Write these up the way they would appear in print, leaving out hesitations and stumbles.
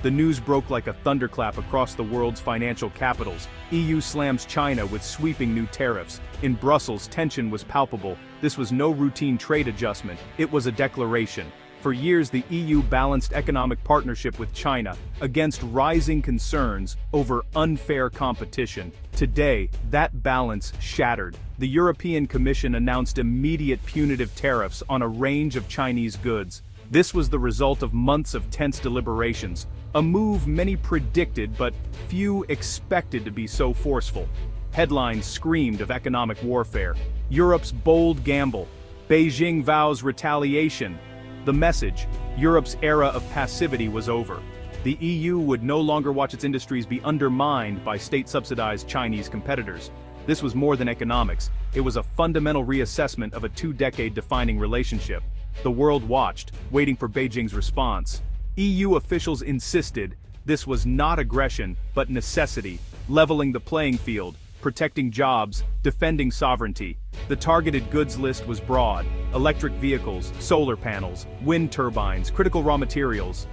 The news broke like a thunderclap across the world's financial capitals. EU slams China with sweeping new tariffs. In Brussels, tension was palpable. This was no routine trade adjustment, it was a declaration. For years, the EU balanced economic partnership with China against rising concerns over unfair competition. Today, that balance shattered. The European Commission announced immediate punitive tariffs on a range of Chinese goods. This was the result of months of tense deliberations, a move many predicted but few expected to be so forceful. Headlines screamed of economic warfare. Europe's bold gamble. Beijing vows retaliation. The message: Europe's era of passivity was over. The EU would no longer watch its industries be undermined by state-subsidized Chinese competitors. This was more than economics, it was a fundamental reassessment of a two-decade defining relationship. The world watched, waiting for Beijing's response. EU officials insisted this was not aggression, but necessity, leveling the playing field, protecting jobs, defending sovereignty. The targeted goods list was broad: electric vehicles, solar panels, wind turbines, critical raw materials.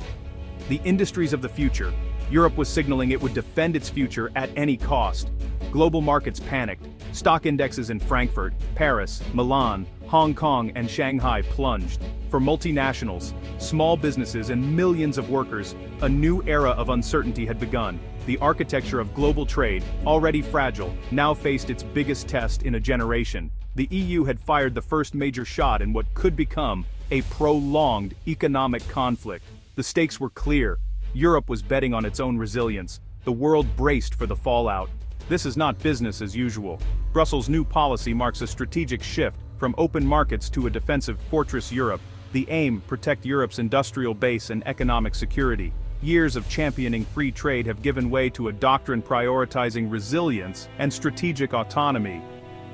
The industries of the future. Europe was signaling it would defend its future at any cost. Global markets panicked. Stock indexes in Frankfurt, Paris, Milan, Hong Kong, and Shanghai plunged. For multinationals, small businesses, and millions of workers, a new era of uncertainty had begun. The architecture of global trade, already fragile, now faced its biggest test in a generation. The EU had fired the first major shot in what could become a prolonged economic conflict. The stakes were clear. Europe was betting on its own resilience. The world braced for the fallout. This is not business as usual. Brussels' new policy marks a strategic shift from open markets to a defensive fortress Europe. The aim: protect Europe's industrial base and economic security. Years of championing free trade have given way to a doctrine prioritizing resilience and strategic autonomy.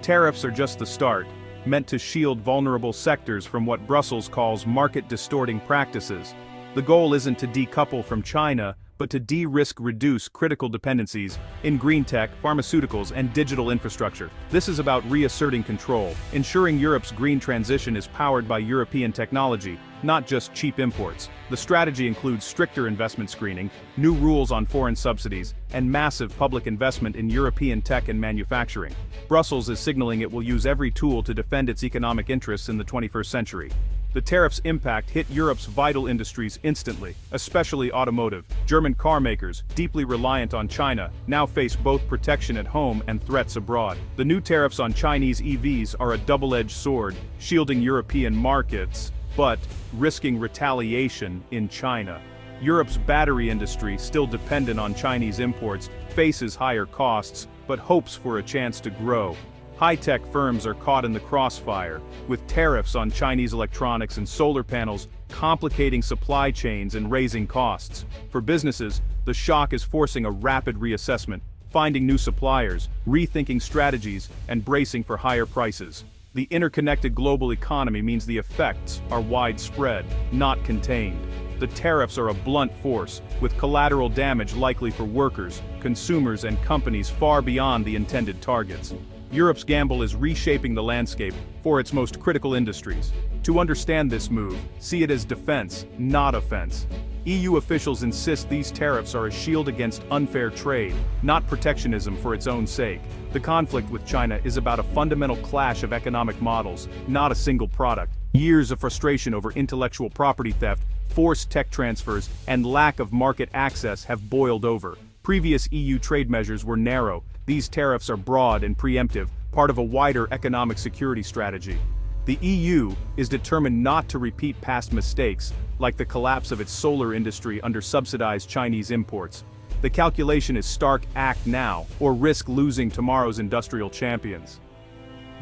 Tariffs are just the start, meant to shield vulnerable sectors from what Brussels calls market-distorting practices. The goal isn't to decouple from China, but to de-risk reduce critical dependencies in green tech, pharmaceuticals, and digital infrastructure. This is about reasserting control, ensuring Europe's green transition is powered by European technology, not just cheap imports. The strategy includes stricter investment screening, new rules on foreign subsidies, and massive public investment in European tech and manufacturing. Brussels is signaling it will use every tool to defend its economic interests in the 21st century. The tariffs' impact hit Europe's vital industries instantly, especially automotive. German car makers, deeply reliant on China, now face both protection at home and threats abroad. The new tariffs on Chinese EVs are a double-edged sword, shielding European markets, but risking retaliation in China. Europe's battery industry, still dependent on Chinese imports, faces higher costs, but hopes for a chance to grow. High-tech firms are caught in the crossfire, with tariffs on Chinese electronics and solar panels complicating supply chains and raising costs. For businesses, the shock is forcing a rapid reassessment, finding new suppliers, rethinking strategies, and bracing for higher prices. The interconnected global economy means the effects are widespread, not contained. The tariffs are a blunt force, with collateral damage likely for workers, consumers, and companies far beyond the intended targets. Europe's gamble is reshaping the landscape for its most critical industries. To understand this move, see it as defense, not offense. EU officials insist these tariffs are a shield against unfair trade, not protectionism for its own sake. The conflict with China is about a fundamental clash of economic models, not a single product. Years of frustration over intellectual property theft, forced tech transfers, and lack of market access have boiled over. Previous EU trade measures were narrow. These tariffs are broad and preemptive, part of a wider economic security strategy. The EU is determined not to repeat past mistakes, like the collapse of its solar industry under subsidized Chinese imports. The calculation is stark: act now, or risk losing tomorrow's industrial champions.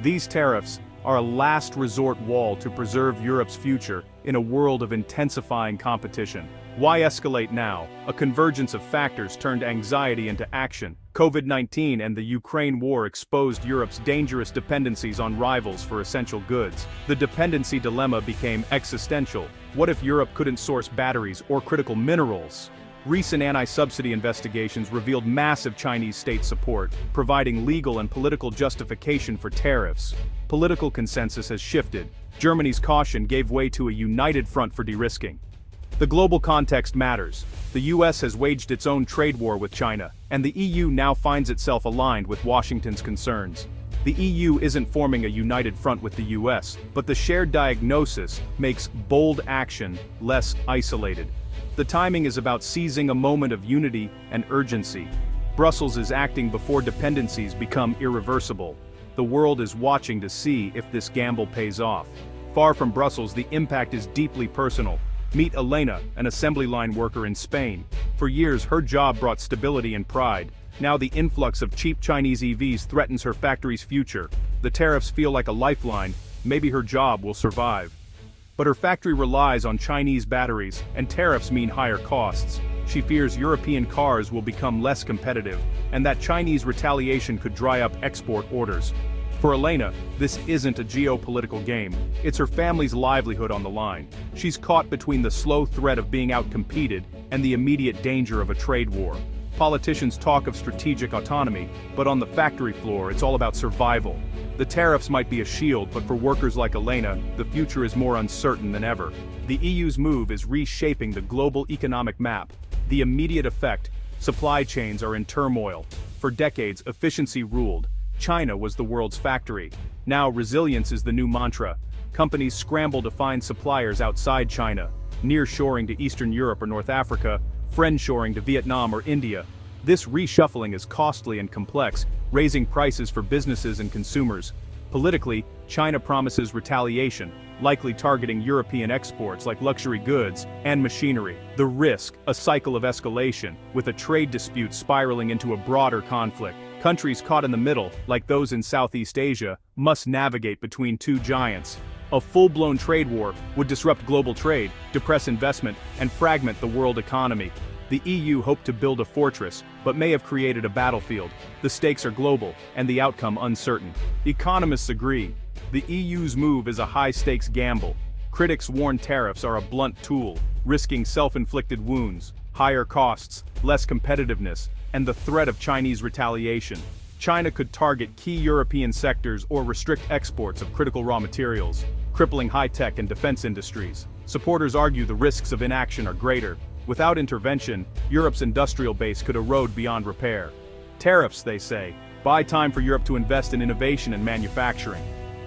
These tariffs are a last resort wall to preserve Europe's future in a world of intensifying competition. Why escalate now? A convergence of factors turned anxiety into action. COVID-19 and the Ukraine war exposed Europe's dangerous dependencies on rivals for essential goods. The dependency dilemma became existential. What if Europe couldn't source batteries or critical minerals? Recent anti-subsidy investigations revealed massive Chinese state support, providing legal and political justification for tariffs. Political consensus has shifted. Germany's caution gave way to a united front for de-risking. The global context matters. The US has waged its own trade war with China, and the EU now finds itself aligned with Washington's concerns. The EU isn't forming a united front with the US, but the shared diagnosis makes bold action less isolated. The timing is about seizing a moment of unity and urgency. Brussels is acting before dependencies become irreversible. The world is watching to see if this gamble pays off. Far from Brussels, the impact is deeply personal. Meet Elena, an assembly line worker in Spain. For years, her job brought stability and pride. Now the influx of cheap Chinese EVs threatens her factory's future. The tariffs feel like a lifeline. Maybe her job will survive. But her factory relies on Chinese batteries, and tariffs mean higher costs. She fears European cars will become less competitive, and that Chinese retaliation could dry up export orders. For Elena, this isn't a geopolitical game. It's her family's livelihood on the line. She's caught between the slow threat of being outcompeted and the immediate danger of a trade war. Politicians talk of strategic autonomy, but on the factory floor, it's all about survival. The tariffs might be a shield, but for workers like Elena, the future is more uncertain than ever. The EU's move is reshaping the global economic map. The immediate effect: supply chains are in turmoil. For decades, efficiency ruled. China was the world's factory. Now resilience is the new mantra. Companies scramble to find suppliers outside China, nearshoring to Eastern Europe or North Africa, friendshoring to Vietnam or India. This reshuffling is costly and complex, raising prices for businesses and consumers. Politically, China promises retaliation, likely targeting European exports like luxury goods and machinery. The risk: a cycle of escalation, with a trade dispute spiraling into a broader conflict. Countries caught in the middle, like those in Southeast Asia, must navigate between two giants. A full-blown trade war would disrupt global trade, depress investment, and fragment the world economy. The EU hoped to build a fortress, but may have created a battlefield. The stakes are global, and the outcome uncertain. Economists agree. The EU's move is a high-stakes gamble. Critics warn tariffs are a blunt tool, risking self-inflicted wounds, higher costs, less competitiveness, and the threat of Chinese retaliation. China could target key European sectors or restrict exports of critical raw materials, crippling high-tech and defense industries. Supporters argue the risks of inaction are greater. Without intervention, Europe's industrial base could erode beyond repair. Tariffs, they say, buy time for Europe to invest in innovation and manufacturing.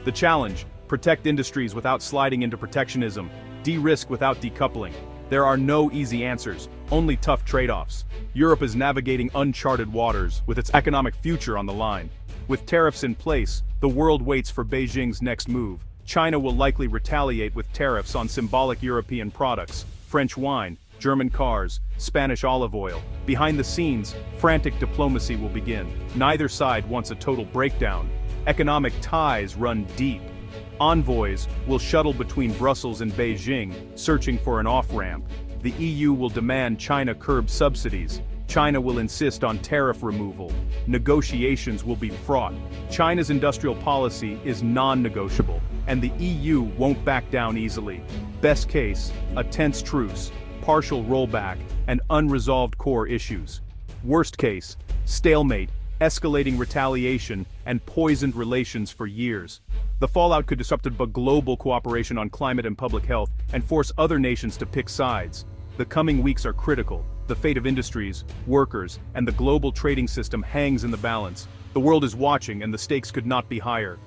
The challenge: protect industries without sliding into protectionism, de-risk without decoupling. There are no easy answers, only tough trade-offs. Europe is navigating uncharted waters, with its economic future on the line. With tariffs in place, the world waits for Beijing's next move. China will likely retaliate with tariffs on symbolic European products: French wine, German cars, Spanish olive oil. Behind the scenes, frantic diplomacy will begin. Neither side wants a total breakdown. Economic ties run deep. Envoys will shuttle between Brussels and Beijing, searching for an off-ramp. The EU will demand China curb subsidies. China will insist on tariff removal. Negotiations will be fraught. China's industrial policy is non-negotiable, and the EU won't back down easily. Best case: a tense truce, partial rollback, and unresolved core issues. Worst case: stalemate, escalating retaliation, and poisoned relations for years. The fallout could disrupt global cooperation on climate and public health, and force other nations to pick sides. The coming weeks are critical. The fate of industries, workers, and the global trading system hangs in the balance. The world is watching, and the stakes could not be higher.